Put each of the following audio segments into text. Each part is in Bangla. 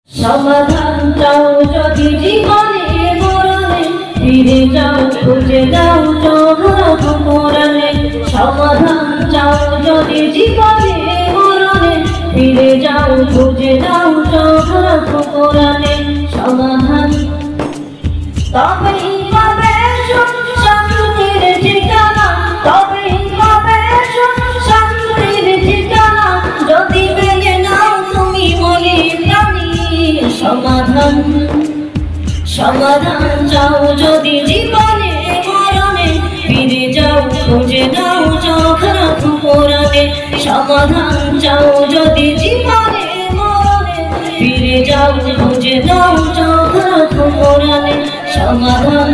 সমাধান চাও যদি জীবনে মরণে, ফিরে যাও খুঁজে দাও চোখ কোরআনে। সমাধান চাও যদি জীবনে মরণে, ফিরে যাও খুঁজে দাও চোখ কোরআনে। সমাধান তবেই পাবে শান্তির ঠিকানা, তবেই পাবে শান্তির ঠিকানা, যদি মেনে নাও তুমি মনে প্রাণী। সমাধান সমাধান চাও যদি জীবনে মরণে, ফিরে যাও খুঁজে দাও চোখ কোরআনে। সমাধান চাও যদি জীবনে মরণে, ফিরে যাও খুঁজে দাও চোখ কোরআনে। সমাধান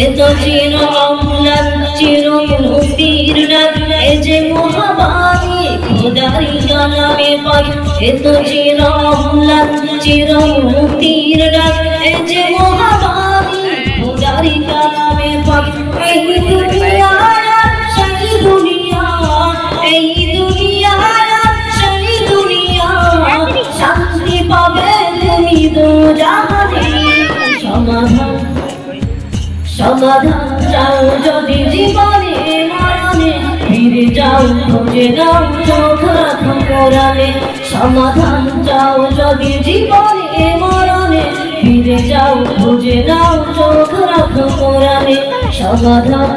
এত চির অম্লান চির মুক্তির ডাক, এ যে মহাবাণী খোদারি কালামে পাই। এত চির অম্লান চির মুক্তির ডাক, এ যে মহাবাণী খোদারি কালামে পাই। এই দুনিয়া সেই দুনিয়া, এই দুনিয়া সেই দুনিয়া, শান্তি পাবে তুমি দোজাহানে। সমাধান সমাধান চাও যদি জীবনে মরণে, ফিরে যাও খুঁজে দাও চোখ কোরআনে। সমাধান চাও যদি জীবনে মরণে, ফিরে যাও খুঁজে দাও চোখ কোরআনে। সমাধান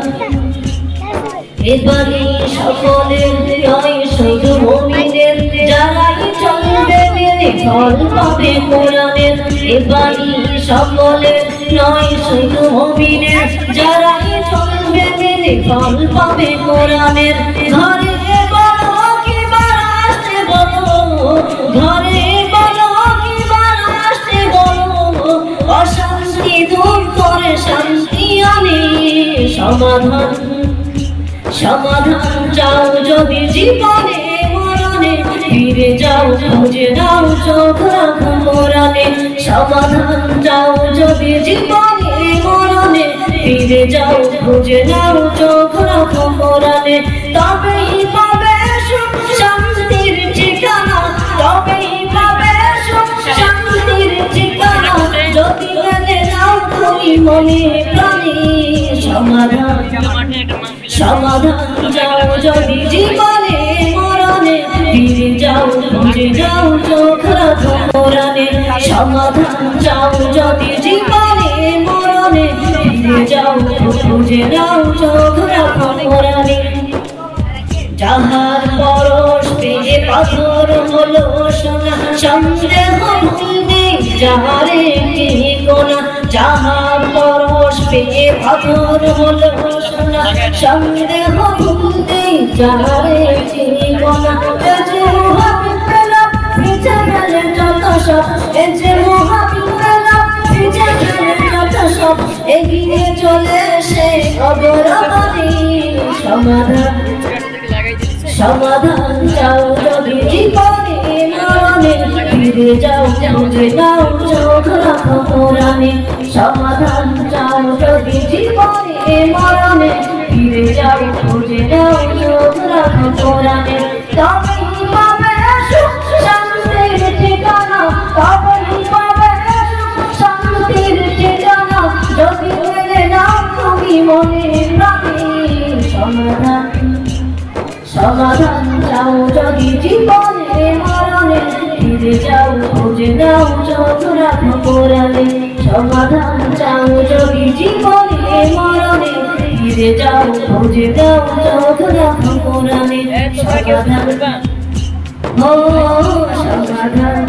এবারে সকলের নয় শুধু মুমিনের, যারাই চলবে মেনে ফল পাবে কোরআনের। এবারে সকলের নয় শুধু মুমিনের, যারাই চলবে মেনে ফল পাবে কোরআনের। ঘরে বলো কিংবা রাষ্ট্রে বলো, ঘরে বলো কিংবা রাষ্ট্রে বলো, অশান্তি দূর করে শান্তি আনে। সমাধান সমাধান চাও যদি জীবনে মরণে, ফিরে যাও খুঁজে দাও চোখ কোরআনে। সমাধান চাও যদি জীবনে মরণে, ফিরে যাও খুঁজে দাও চোখ কোরআনে। তবেই পাবে শান্তির ঠিকানা, তবেই পাবে শান্তির ঠিকানা, যদি মেনে নাও তুমি মনে প্রাণী। সমাধান সমাধান চাও যদি জীবনে মরণে, ফিরে যাও খুঁজে দাও চোখ কোরআনে। সমাধান চাও যদি জীবনে মরণে, ফিরে যাও খুঁজে দাও চোখ কোরআনে। যাহার পরশ পেয়ে পাথর হলো সোনা, সন্দেহ ভুলবে যাহারে কি গোনা। যাহার পরশ পেয়ে পাথর হলো সোনা, সন্দেহ ভুলবে যাহারে কি গোনা। এ যে মহাবিদ্যালা ভিজে গেলে যত সব, এ যে মহাবিদ্যালা ভিজে গেলে যত সব, এগিয়ে চলে সে অবরবাদী। সমাধান সমাধান চাও যদি জীবনে মরণে, ফিরে যাও খুঁজে দাও চোখ কোরআনে। সমাধান চাও যদি জীবনে মরণে, ফিরে যাও খুঁজে দাও চোখ কোরআনে। তবেই পাবে শান্তির ঠিকানা, তবেই পাবে শান্তির ঠিকানা, যদি মেনে নাও তুমি মনে প্রাণী। সমাধান সমাধান চাও যদি জীবনে মরণে, ফিরে যাও খুঁজে দাও চোখ কোরআনে। সমাধান চাও যদি জীবনে মরণে, ফিরে যাও খুঁজে দাও চোখ কোরআনে। সমাধান ও সমাধান।